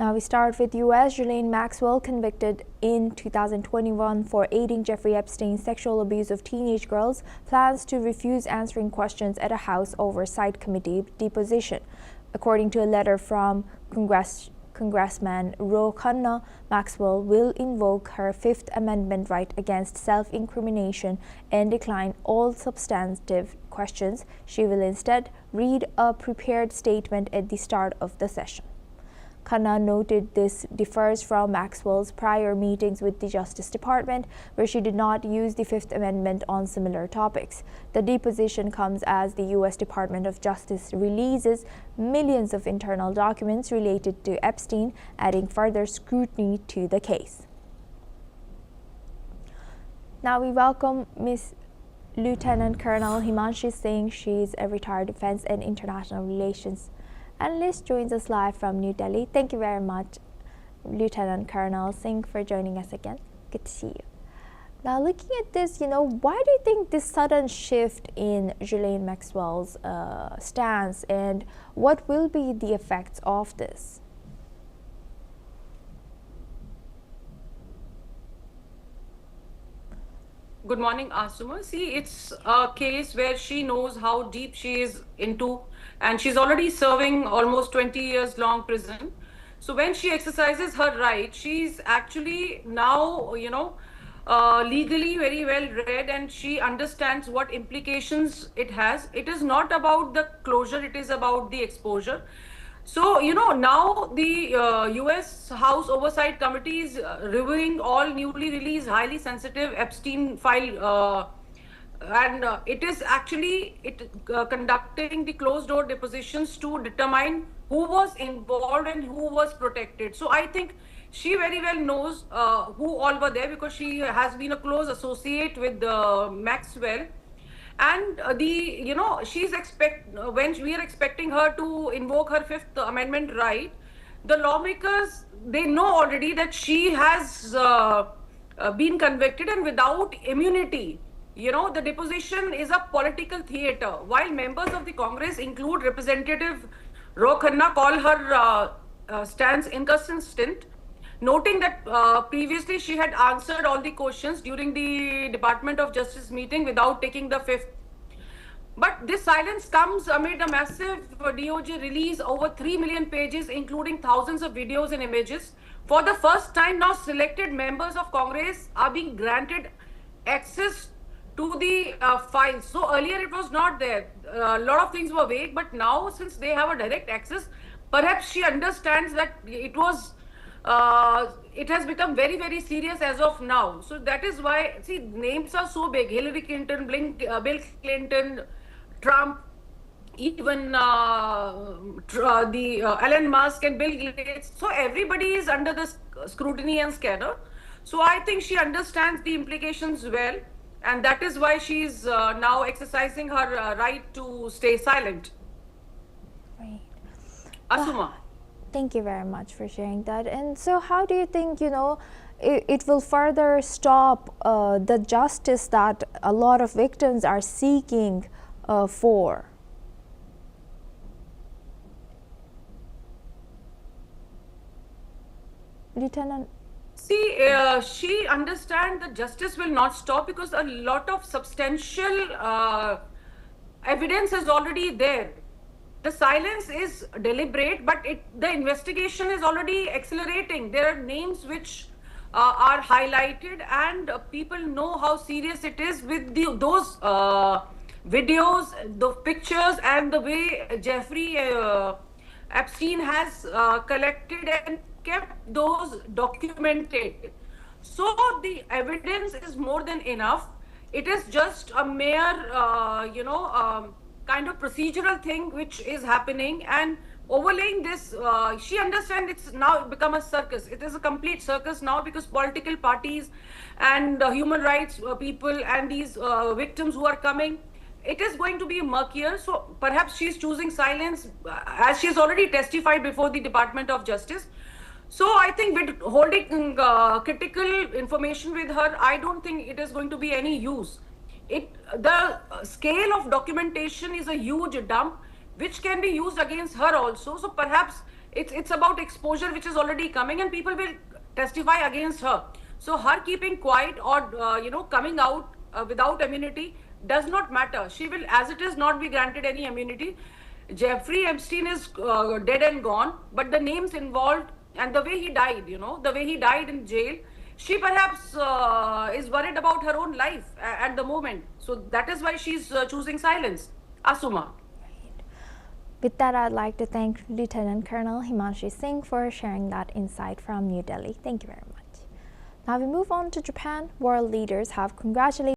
Now we start with U.S. Ghislaine Maxwell, convicted in 2021 for aiding Jeffrey Epstein's sexual abuse of teenage girls, plans to refuse answering questions at a House Oversight Committee deposition. According to a letter from Congressman Ro Khanna, Maxwell will invoke her Fifth Amendment right against self-incrimination and decline all substantive questions. She will instead read a prepared statement at the start of the session. Khanna noted this differs from Maxwell's prior meetings with the Justice Department, where she did not use the Fifth Amendment on similar topics. The deposition comes as the U.S. Department of Justice releases millions of internal documents related to Epstein, adding further scrutiny to the case. Now we welcome Ms. Lieutenant Colonel Himanshi Singh. She is a retired defense and international relations analyst, joins us live from New Delhi. Thank you very much, Lieutenant Colonel Singh, for joining us again. Good to see you. Now, looking at this, why do you think this sudden shift in Ghislaine Maxwell's stance, and what will be the effects of this? Good morning, Asuma. See, it's a case where she knows how deep she is into, and she's already serving almost 20 years long prison. So when she exercises her right, she's actually now, legally very well read, and she understands what implications it has. It is not about the closure, it is about the exposure. So, now the US House Oversight Committee is reviewing all newly released, highly sensitive Epstein file, and it is actually conducting the closed-door depositions to determine who was involved and who was protected. So I think she very well knows who all were there, because she has been a close associate with Maxwell. And when we are expecting her to invoke her Fifth Amendment right, the lawmakers, they know already that she has been convicted and without immunity. The deposition is a political theater. While members of the Congress, include Representative Ro Khanna, call her stance inconsistent, noting that previously she had answered all the questions during the Department of Justice meeting without taking the fifth. But this silence comes amid a massive DOJ release, over 3 million pages, including thousands of videos and images. For the first time now, selected members of Congress are being granted access to the files. So earlier it was not there. A lot of things were vague, but now since they have a direct access, perhaps she understands that it has become very, very serious as of now. So that is why, see, names are so big: Hillary Clinton, Bill Clinton, Trump, even Elon Musk and Bill Gates. So everybody is under the scrutiny and scanner. So I think she understands the implications well, and that is why she's now exercising her right to stay silent. Right. Asuma. Thank you very much for sharing that. And so how do you think, it will further stop the justice that a lot of victims are seeking for? Lieutenant? See, she understands that justice will not stop, because a lot of substantial evidence is already there. The silence is deliberate, but the investigation is already accelerating. There are names which are highlighted, and people know how serious it is with those videos, the pictures, and the way Jeffrey Epstein has collected and kept those documented. So the evidence is more than enough. It is just a mere, kind of procedural thing which is happening, and overlaying this, she understands it's now become a circus. It is a complete circus now, because political parties and human rights people and these victims who are coming, it is going to be murkier. So perhaps she's choosing silence, as she's already testified before the Department of Justice. So I think with holding critical information with her, I don't think it is going to be any use. The scale of documentation is a huge dump, which can be used against her also. So perhaps It's about exposure which is already coming, and people will testify against her. So her keeping quiet or coming out without immunity does not matter. She will, as it is, not be granted any immunity. Jeffrey Epstein is dead and gone, but the names involved and the way he died, the way he died in jail, she perhaps is worried about her own life at the moment. So that is why she's choosing silence. Asuma. With that, I'd like to thank Lieutenant Colonel Himanshi Singh for sharing that insight from New Delhi. Thank you very much. Now we move on to Japan. World leaders have congratulated